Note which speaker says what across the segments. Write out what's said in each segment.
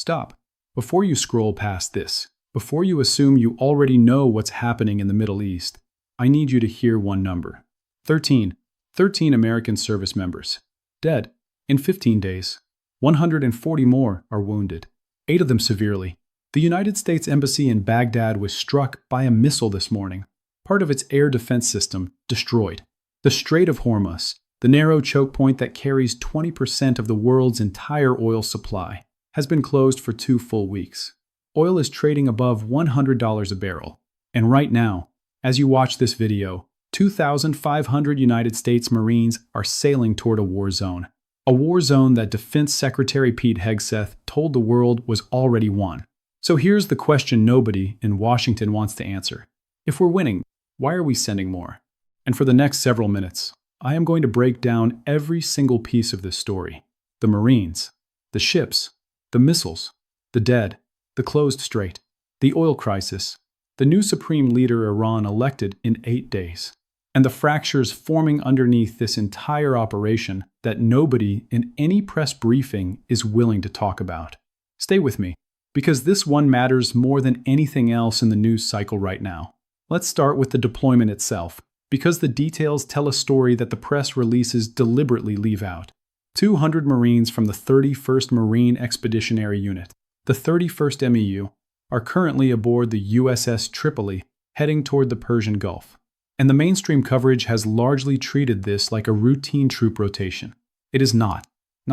Speaker 1: Stop. Before you scroll past this, before you assume you already know what's happening in the Middle East, I need you to hear one number. 13. 13 American service members. Dead. In 15 days. 140 more are wounded. 8 of them severely. The United States Embassy in Baghdad was struck by a missile this morning. Part of its air defense system destroyed. The Strait of Hormuz, the narrow choke point that carries 20% of the world's entire oil supply, has been closed for 2 full weeks. Oil is trading above $100 a barrel. And right now, as you watch this video, 2,500 United States Marines are sailing toward a war zone. A war zone that Defense Secretary Pete Hegseth told the world was already won. So here's the question nobody in Washington wants to answer. If we're winning, why are we sending more? And for the next several minutes, I am going to break down every single piece of this story. The Marines, the ships, the missiles, the dead, the closed strait, the oil crisis, the new supreme leader Iran elected in 8 days, and the fractures forming underneath this entire operation that nobody in any press briefing is willing to talk about. Stay with me, because this one matters more than anything else in the news cycle right now. Let's start with the deployment itself, because the details tell a story that the press releases deliberately leave out. 200 Marines from the 31st Marine Expeditionary Unit, the 31st MEU, are currently aboard the USS Tripoli, heading toward the Persian Gulf. And the mainstream coverage has largely treated this like a routine troop rotation. It is not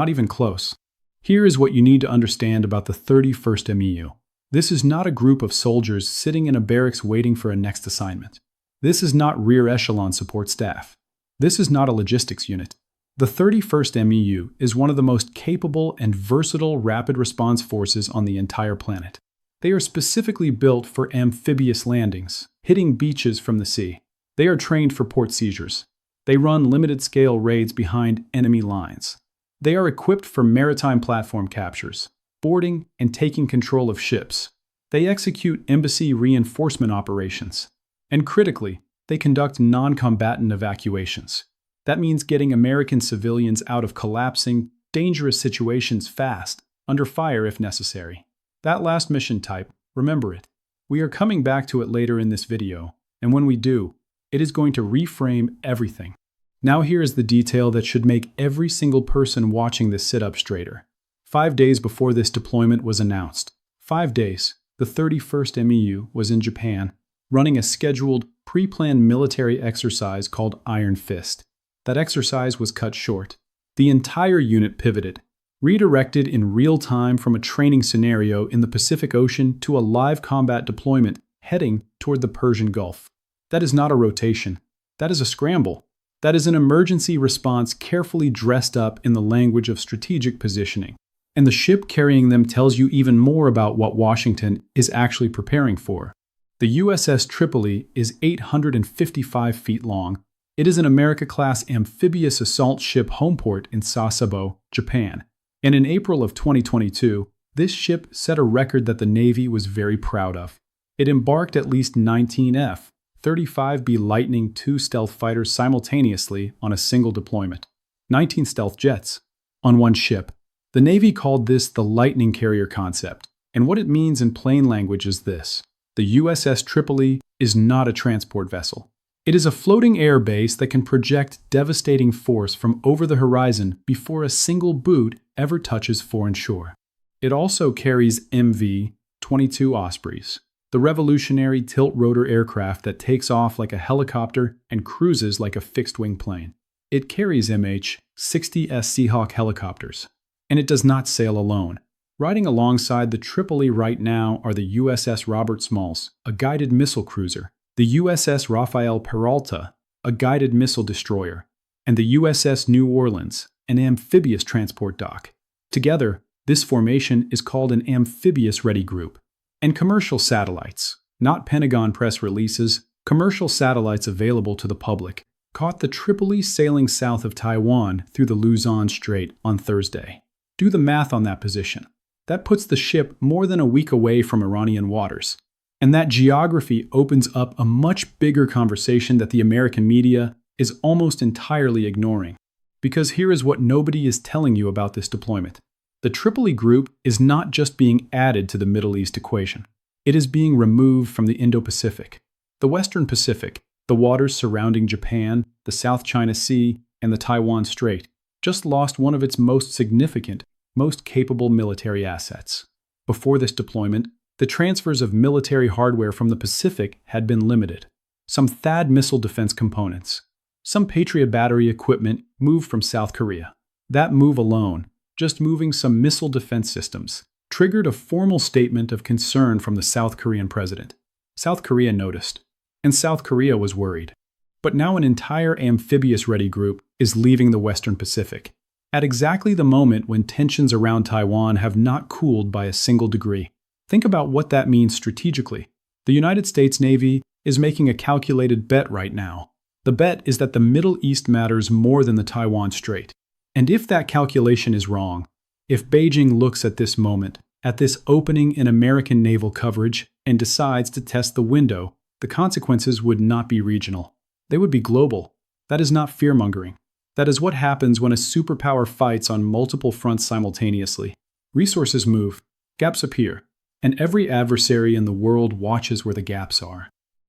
Speaker 1: even close. Here is what you need to understand about the 31st MEU. This is not a group of soldiers sitting in a barracks waiting for a next assignment. This is not rear echelon support staff. This is not a logistics unit. The 31st MEU is one of the most capable and versatile rapid response forces on the entire planet. They are specifically built for amphibious landings, hitting beaches from the sea. They are trained for port seizures. They run limited-scale raids behind enemy lines. They are equipped for maritime platform captures, boarding and taking control of ships. They execute embassy reinforcement operations. And critically, they conduct non-combatant evacuations. That means getting American civilians out of collapsing, dangerous situations fast, under fire if necessary. That last mission type, remember it. We are coming back to it later in this video, and when we do, it is going to reframe everything. Now here is the detail that should make every single person watching this sit up straighter. 5 days before this deployment was announced, 5 days, the 31st MEU was in Japan, running a scheduled, pre-planned military exercise called Iron Fist. That exercise was cut short. The entire unit pivoted, redirected in real time from a training scenario in the Pacific Ocean to a live combat deployment heading toward the Persian Gulf. That is not a rotation. That is a scramble. That is an emergency response carefully dressed up in the language of strategic positioning. And the ship carrying them tells you even more about what Washington is actually preparing for. The USS Tripoli is 855 feet long. It is an America-class amphibious assault ship homeport in Sasebo, Japan. And in April of 2022, this ship set a record that the Navy was very proud of. It embarked at least 19 F-35B Lightning II stealth fighters simultaneously on a single deployment. 19 stealth jets on one ship. The Navy called this the Lightning Carrier concept. And what it means in plain language is this. The USS Tripoli is not a transport vessel. It is a floating air base that can project devastating force from over the horizon before a single boot ever touches foreign shore. It also carries MV-22 Ospreys, the revolutionary tilt-rotor aircraft that takes off like a helicopter and cruises like a fixed-wing plane. It carries MH-60S Seahawk helicopters, and it does not sail alone. Riding alongside the Tripoli right now are the USS Robert Smalls, a guided missile cruiser, the USS Rafael Peralta, a guided missile destroyer, and the USS New Orleans, an amphibious transport dock. Together, this formation is called an amphibious-ready group. And commercial satellites, not Pentagon press releases, commercial satellites available to the public, caught the Tripoli sailing south of Taiwan through the Luzon Strait on Thursday. Do the math on that position. That puts the ship more than a week away from Iranian waters. And that geography opens up a much bigger conversation that the American media is almost entirely ignoring. Because here is what nobody is telling you about this deployment. The Tripoli Group is not just being added to the Middle East equation. It is being removed from the Indo-Pacific. The Western Pacific, the waters surrounding Japan, the South China Sea, and the Taiwan Strait, just lost one of its most significant, most capable military assets. Before this deployment, the transfers of military hardware from the Pacific had been limited. Some THAAD missile defense components, some Patriot battery equipment moved from South Korea. That move alone, just moving some missile defense systems, triggered a formal statement of concern from the South Korean president. South Korea noticed, and South Korea was worried. But now an entire amphibious-ready group is leaving the Western Pacific, at exactly the moment when tensions around Taiwan have not cooled by a single degree. Think about what that means strategically. The United States Navy is making a calculated bet right now. The bet is that the Middle East matters more than the Taiwan Strait. And if that calculation is wrong, if Beijing looks at this moment, at this opening in American naval coverage, and decides to test the window, the consequences would not be regional. They would be global. That is not fear-mongering. That is what happens when a superpower fights on multiple fronts simultaneously. Resources move, gaps appear, and every adversary in the world watches where the gaps are.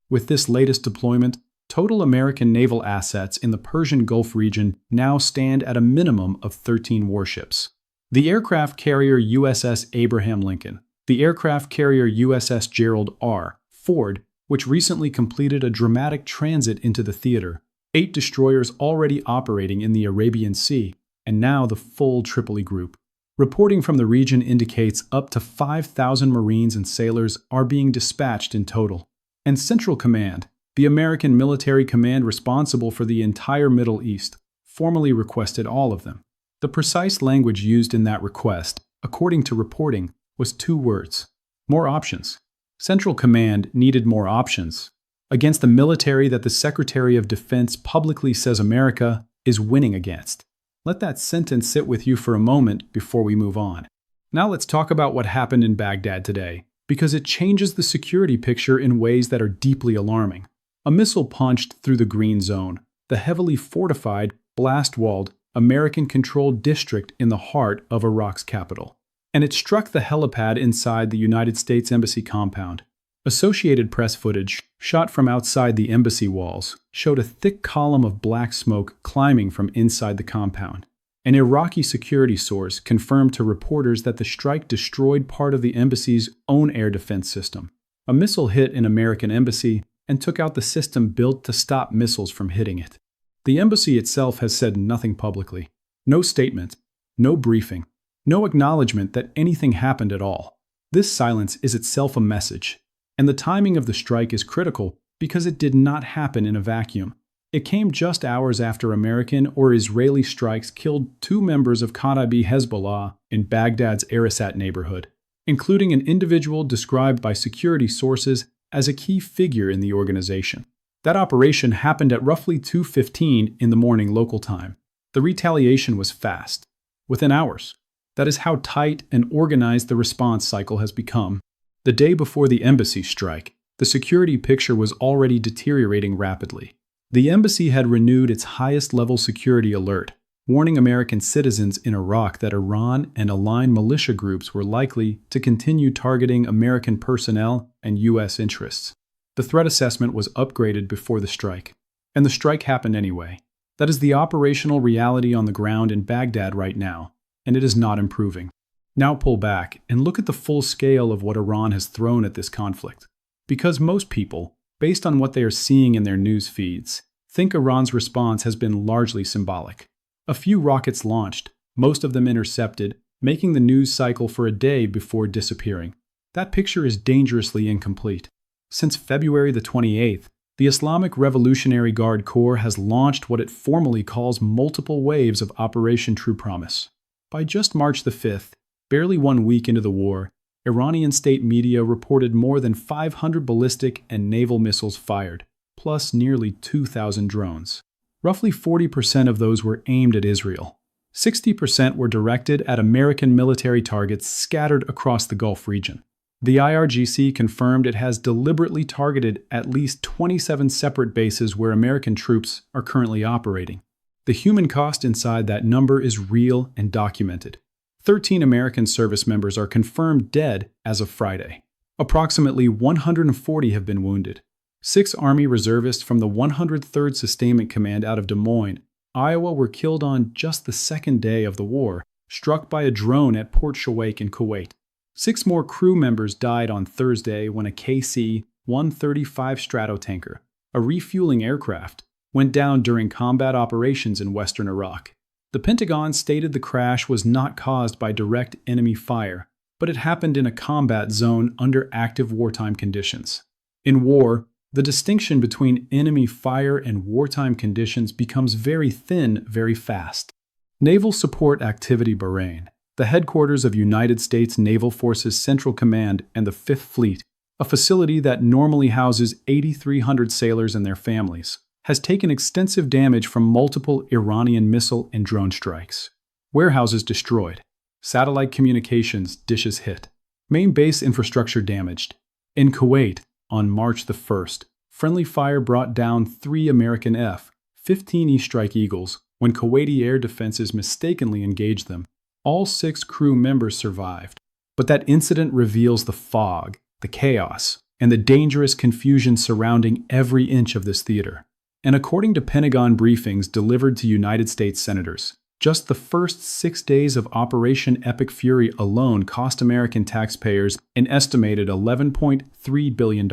Speaker 1: With this latest deployment, total American naval assets in the Persian Gulf region now stand at a minimum of 13 warships. The aircraft carrier USS Abraham Lincoln, the aircraft carrier USS Gerald R. Ford, which recently completed a dramatic transit into the theater, 8 destroyers already operating in the Arabian Sea, and now the full Tripoli Group. Reporting from the region indicates up to 5,000 Marines and sailors are being dispatched in total. And Central Command, the American military command responsible for the entire Middle East, formally requested all of them. The precise language used in that request, according to reporting, was 2 words: more options. Central Command needed more options against the military that the Secretary of Defense publicly says America is winning against. Let that sentence sit with you for a moment before we move on. Now let's talk about what happened in Baghdad today, because it changes the security picture in ways that are deeply alarming. A missile punched through the green zone, the heavily fortified, blast-walled, American-controlled district in the heart of Iraq's capital. And it struck the helipad inside the United States Embassy compound. Associated Press footage, shot from outside the embassy walls, showed a thick column of black smoke climbing from inside the compound. An Iraqi security source confirmed to reporters that the strike destroyed part of the embassy's own air defense system. A missile hit an American embassy and took out the system built to stop missiles from hitting it. The embassy itself has said nothing publicly. No statement, no briefing, no acknowledgement that anything happened at all. This silence is itself a message. And the timing of the strike is critical because it did not happen in a vacuum. It came just hours after American or Israeli strikes killed 2 members of Kataib Hezbollah in Baghdad's Arasat neighborhood, including an individual described by security sources as a key figure in the organization. That operation happened at roughly 2:15 in the morning local time. The retaliation was fast, within hours. That is how tight and organized the response cycle has become. The day before the embassy strike, the security picture was already deteriorating rapidly. The embassy had renewed its highest-level security alert, warning American citizens in Iraq that Iran and aligned militia groups were likely to continue targeting American personnel and U.S. interests. The threat assessment was upgraded before the strike, and the strike happened anyway. That is the operational reality on the ground in Baghdad right now, and it is not improving. Now pull back and look at the full scale of what Iran has thrown at this conflict. Because most people, based on what they are seeing in their news feeds, think Iran's response has been largely symbolic. A few rockets launched, most of them intercepted, making the news cycle for a day before disappearing. That picture is dangerously incomplete. Since February the 28th, the Islamic Revolutionary Guard Corps has launched what it formally calls multiple waves of Operation True Promise. By just March the 5th, barely 1 week into the war, Iranian state media reported more than 500 ballistic and naval missiles fired, plus nearly 2,000 drones. Roughly 40% of those were aimed at Israel. 60% were directed at American military targets scattered across the Gulf region. The IRGC confirmed it has deliberately targeted at least 27 separate bases where American troops are currently operating. The human cost inside that number is real and documented. 13 American service members are confirmed dead as of Friday. Approximately 140 have been wounded. 6 Army reservists from the 103rd Sustainment Command out of Des Moines, Iowa were killed on just the second day of the war, struck by a drone at Port Shuwaik in Kuwait. 6 more crew members died on Thursday when a KC-135 Stratotanker, a refueling aircraft, went down during combat operations in western Iraq. The Pentagon stated the crash was not caused by direct enemy fire, but it happened in a combat zone under active wartime conditions. In war, the distinction between enemy fire and wartime conditions becomes very thin very fast. Naval Support Activity Bahrain, the headquarters of United States Naval Forces Central Command and the 5th Fleet, a facility that normally houses 8,300 sailors and their families, has taken extensive damage from multiple Iranian missile and drone strikes. Warehouses destroyed. Satellite communications dishes hit. Main base infrastructure damaged. In Kuwait, on March the 1st, friendly fire brought down 3 American F-15E Strike Eagles when Kuwaiti air defenses mistakenly engaged them. All 6 crew members survived. But that incident reveals the fog, the chaos, and the dangerous confusion surrounding every inch of this theater. And according to Pentagon briefings delivered to United States senators, just the first 6 days of Operation Epic Fury alone cost American taxpayers an estimated $11.3 billion.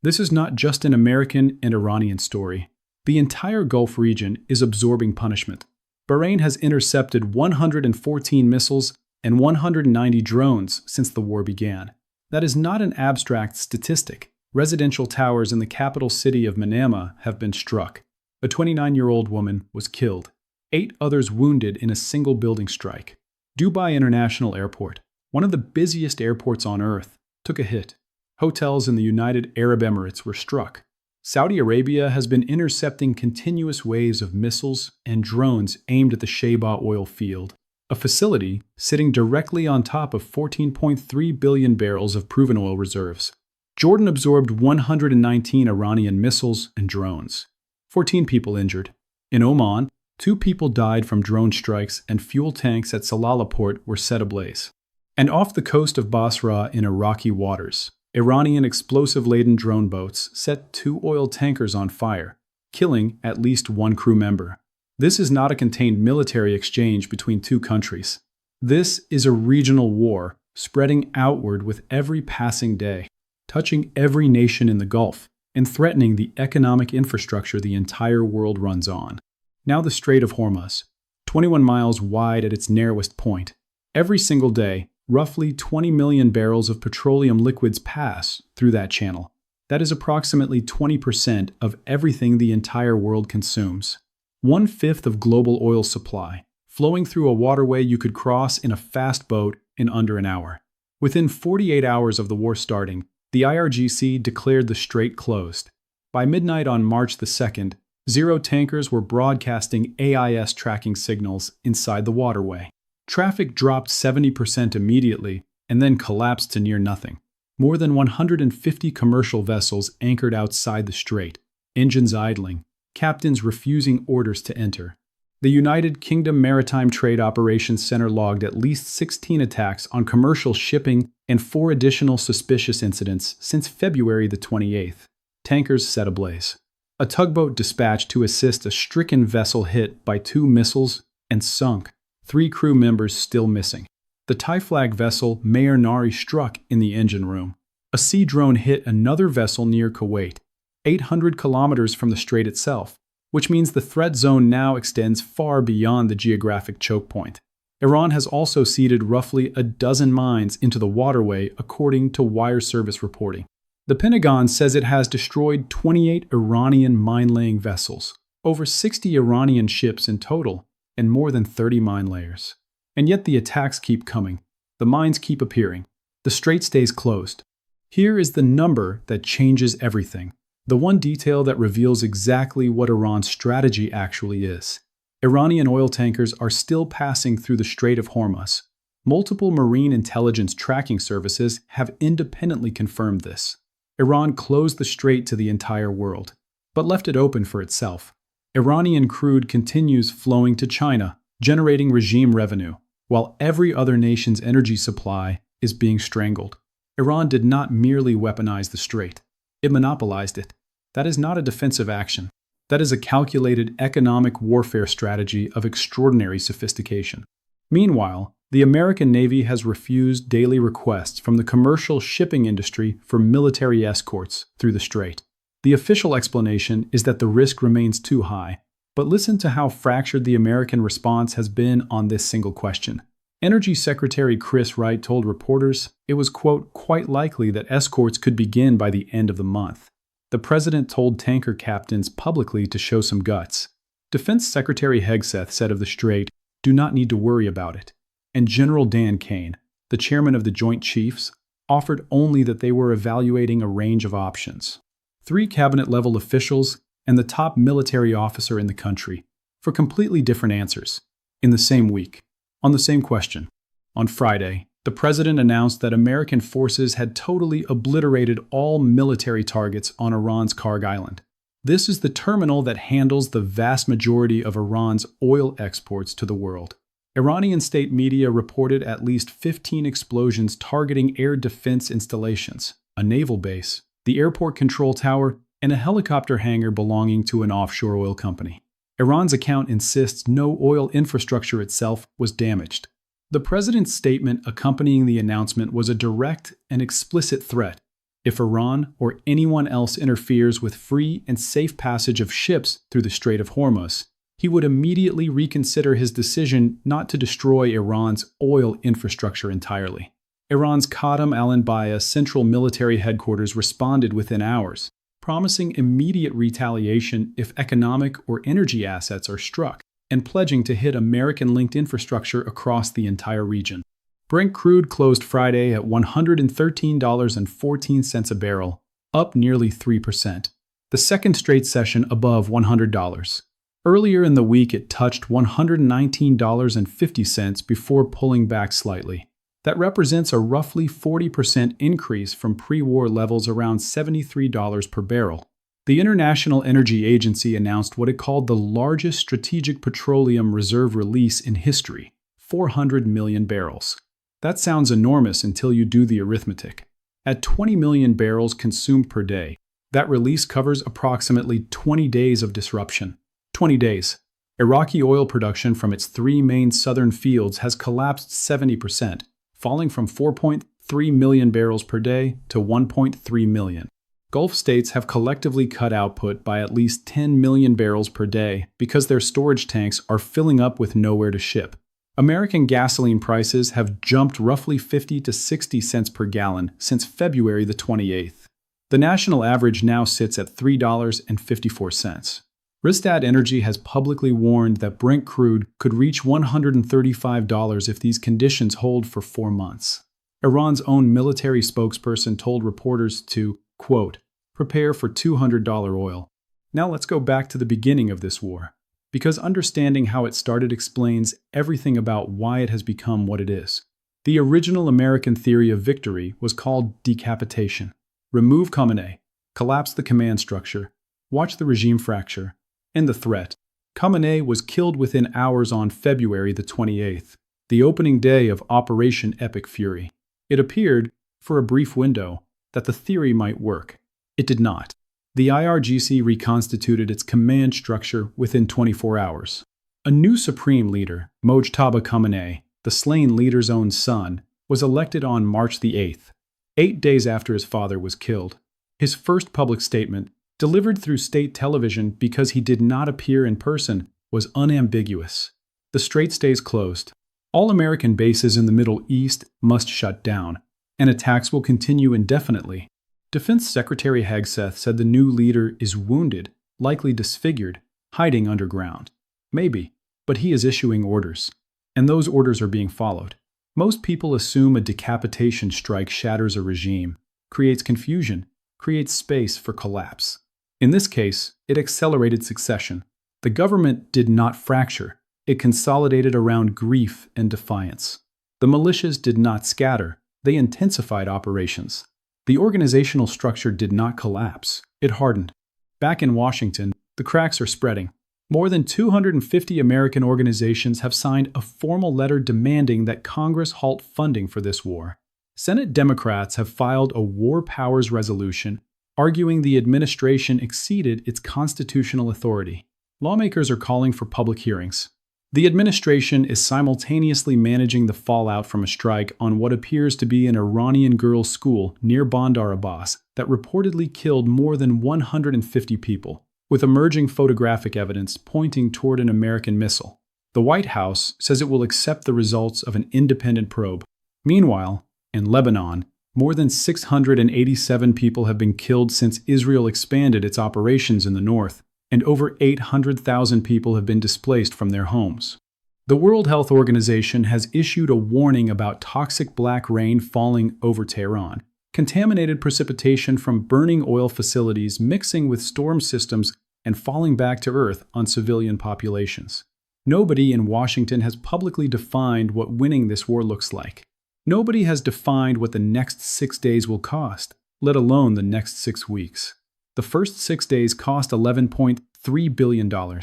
Speaker 1: This is not just an American and Iranian story. The entire Gulf region is absorbing punishment. Bahrain has intercepted 114 missiles and 190 drones since the war began. That is not an abstract statistic. Residential towers in the capital city of Manama have been struck. A 29-year-old woman was killed. 8 others wounded in a single building strike. Dubai International Airport, one of the busiest airports on Earth, took a hit. Hotels in the United Arab Emirates were struck. Saudi Arabia has been intercepting continuous waves of missiles and drones aimed at the Sheba oil field, a facility sitting directly on top of 14.3 billion barrels of proven oil reserves. Jordan absorbed 119 Iranian missiles and drones. 14 people injured. In Oman, 2 people died from drone strikes and fuel tanks at Salalah port were set ablaze. And off the coast of Basra in Iraqi waters, Iranian explosive-laden drone boats set 2 oil tankers on fire, killing at least 1 crew member. This is not a contained military exchange between 2 countries. This is a regional war spreading outward with every passing day, touching every nation in the Gulf and threatening the economic infrastructure the entire world runs on. Now the Strait of Hormuz, 21 miles wide at its narrowest point. Every single day, roughly 20 million barrels of petroleum liquids pass through that channel. That is approximately 20% of everything the entire world consumes. 1/5 of global oil supply, flowing through a waterway you could cross in a fast boat in under an hour. Within 48 hours of the war starting, the IRGC declared the strait closed. By midnight on March the 2nd, 0 tankers were broadcasting AIS tracking signals inside the waterway. Traffic dropped 70% immediately and then collapsed to near nothing. More than 150 commercial vessels anchored outside the strait, engines idling, captains refusing orders to enter. The United Kingdom Maritime Trade Operations Center logged at least 16 attacks on commercial shipping and 4 additional suspicious incidents since February the 28th. Tankers set ablaze. A tugboat dispatched to assist a stricken vessel hit by 2 missiles and sunk. 3 crew members still missing. The Thai flag vessel Mayor Nari struck in the engine room. A sea drone hit another vessel near Kuwait, 800 kilometers from the strait itself, which means the threat zone now extends far beyond the geographic choke point. Iran has also seeded roughly a dozen mines into the waterway, according to wire service reporting. The Pentagon says it has destroyed 28 Iranian mine-laying vessels, over 60 Iranian ships in total, and more than 30 mine layers. And yet the attacks keep coming. The mines keep appearing. The strait stays closed. Here is the number that changes everything. The one detail that reveals exactly what Iran's strategy actually is. Iranian oil tankers are still passing through the Strait of Hormuz. Multiple marine intelligence tracking services have independently confirmed this. Iran closed the strait to the entire world, but left it open for itself. Iranian crude continues flowing to China, generating regime revenue. while every other nation's energy supply is being strangled. Iran did not merely weaponize the strait. It monopolized it. That is not a defensive action. That is a calculated economic warfare strategy of extraordinary sophistication. Meanwhile, the American Navy has refused daily requests from the commercial shipping industry for military escorts through the strait. The official explanation is that the risk remains too high. But listen to how fractured the American response has been on this single question. Energy Secretary Chris Wright told reporters it was, quote, quite likely that escorts could begin by the end of the month. The president told tanker captains publicly to show some guts. Defense Secretary Hegseth said of the strait, "Do not need to worry about it." And General Dan Kane, the chairman of the Joint Chiefs, offered only that they were evaluating a range of options. 3 cabinet-level officials and the top military officer in the country, for completely different answers, in the same week, on the same question. On Friday, the president announced that American forces had totally obliterated all military targets on Iran's Karg Island. This is the terminal that handles the vast majority of Iran's oil exports to the world. Iranian state media reported at least 15 explosions targeting air defense installations, a naval base, the airport control tower, and a helicopter hangar belonging to an offshore oil company. Iran's account insists no oil infrastructure itself was damaged. The president's statement accompanying the announcement was a direct and explicit threat. If Iran or anyone else interferes with free and safe passage of ships through the Strait of Hormuz, he would immediately reconsider his decision not to destroy Iran's oil infrastructure entirely. Iran's Qadam al-Anbiya Central Military Headquarters responded within hours, promising immediate retaliation if economic or energy assets are struck, and pledging to hit American-linked infrastructure across the entire region. Brent crude closed Friday at $113.14 a barrel, up nearly 3%, the second straight session above $100. Earlier in the week, it touched $119.50 before pulling back slightly. That represents a roughly 40% increase from pre-war levels around $73 per barrel. The International Energy Agency announced what it called the largest strategic petroleum reserve release in history, 400 million barrels. That sounds enormous until you do the arithmetic. At 20 million barrels consumed per day, that release covers approximately 20 days of disruption. 20 days. Iraqi oil production from its 3 main southern fields has collapsed 70%. Falling from 4.3 million barrels per day to 1.3 million. Gulf states have collectively cut output by at least 10 million barrels per day because their storage tanks are filling up with nowhere to ship. American gasoline prices have jumped roughly 50 to 60 cents per gallon since February the 28th. The national average now sits at $3.54. Rystad Energy has publicly warned that Brent crude could reach $135 if these conditions hold for 4 months. Iran's own military spokesperson told reporters to, quote, prepare for $200 oil. Now let's go back to the beginning of this war, because understanding how it started explains everything about why it has become what it is. The original American theory of victory was called decapitation. Remove Khamenei, collapse the command structure, watch the regime fracture, and the threat. Khamenei was killed within hours on February the 28th, the opening day of Operation Epic Fury. It appeared, for a brief window, that the theory might work. It did not. The IRGC reconstituted its command structure within 24 hours. A new supreme leader, Mojtaba Khamenei, the slain leader's own son, was elected on March the 8th, 8 days after his father was killed. His first public statement, delivered through state television because he did not appear in person, was unambiguous. The strait stays closed. All American bases in the Middle East must shut down, and attacks will continue indefinitely. Defense Secretary Hegseth said the new leader is wounded, likely disfigured, hiding underground. Maybe, but he is issuing orders, and those orders are being followed. Most people assume a decapitation strike shatters a regime, creates confusion, creates space for collapse. In this case, it accelerated succession. The government did not fracture. It consolidated around grief and defiance. The militias did not scatter. They intensified operations. The organizational structure did not collapse. It hardened. Back in Washington, the cracks are spreading. More than 250 American organizations have signed a formal letter demanding that Congress halt funding for this war. Senate Democrats have filed a war powers resolution, arguing the administration exceeded its constitutional authority. Lawmakers are calling for public hearings. The administration is simultaneously managing the fallout from a strike on what appears to be an Iranian girls' school near Bandar Abbas that reportedly killed more than 150 people, with emerging photographic evidence pointing toward an American missile. The White House says it will accept the results of an independent probe. Meanwhile, in Lebanon, more than 687 people have been killed since Israel expanded its operations in the north, and over 800,000 people have been displaced from their homes. The World Health Organization has issued a warning about toxic black rain falling over Tehran, contaminated precipitation from burning oil facilities mixing with storm systems and falling back to Earth on civilian populations. Nobody in Washington has publicly defined what winning this war looks like. Nobody has defined what the next 6 days will cost, let alone the next 6 weeks. The first 6 days cost $11.3 billion.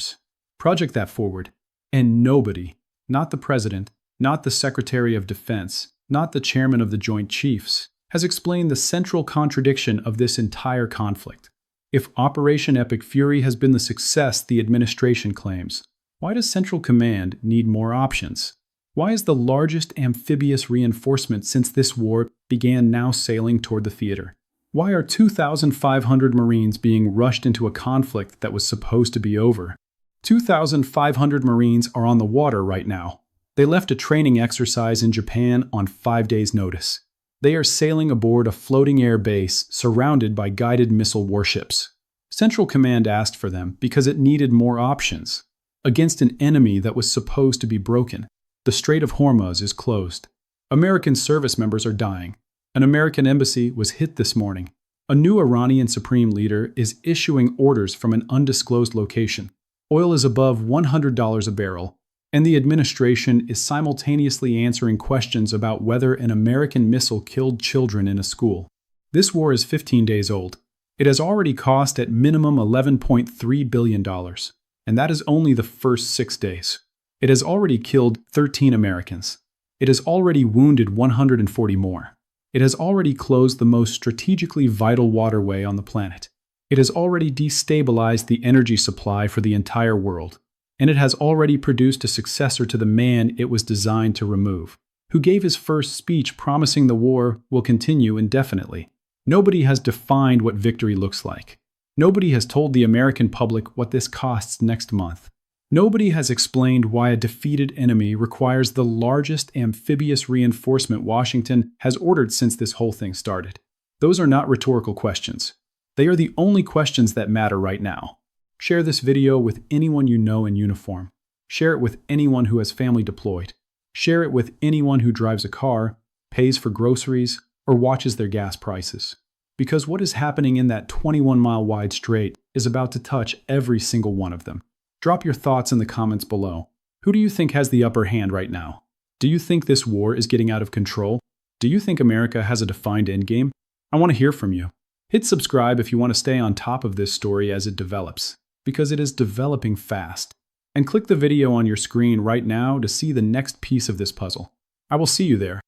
Speaker 1: Project that forward, and nobody, not the President, not the Secretary of Defense, not the Chairman of the Joint Chiefs, has explained the central contradiction of this entire conflict. If Operation Epic Fury has been the success the administration claims, why does Central Command need more options? Why is the largest amphibious reinforcement since this war began now sailing toward the theater? Why are 2,500 Marines being rushed into a conflict that was supposed to be over? 2,500 Marines are on the water right now. They left a training exercise in Japan on 5 days' notice. They are sailing aboard a floating air base surrounded by guided missile warships. Central Command asked for them because it needed more options against an enemy that was supposed to be broken. The Strait of Hormuz is closed. American service members are dying. An American embassy was hit this morning. A new Iranian supreme leader is issuing orders from an undisclosed location. Oil is above $100 a barrel, and the administration is simultaneously answering questions about whether an American missile killed children in a school. This war is 15 days old. It has already cost at minimum $11.3 billion, and that is only the first 6 days. It has already killed 13 Americans. It has already wounded 140 more. It has already closed the most strategically vital waterway on the planet. It has already destabilized the energy supply for the entire world. And it has already produced a successor to the man it was designed to remove, who gave his first speech promising the war will continue indefinitely. Nobody has defined what victory looks like. Nobody has told the American public what this costs next month. Nobody has explained why a defeated enemy requires the largest amphibious reinforcement Washington has ordered since this whole thing started. Those are not rhetorical questions. They are the only questions that matter right now. Share this video with anyone you know in uniform. Share it with anyone who has family deployed. Share it with anyone who drives a car, pays for groceries, or watches their gas prices. Because what is happening in that 21-mile-wide strait is about to touch every single one of them. Drop your thoughts in the comments below. Who do you think has the upper hand right now? Do you think this war is getting out of control? Do you think America has a defined endgame? I want to hear from you. Hit subscribe if you want to stay on top of this story as it develops, because it is developing fast. And click the video on your screen right now to see the next piece of this puzzle. I will see you there.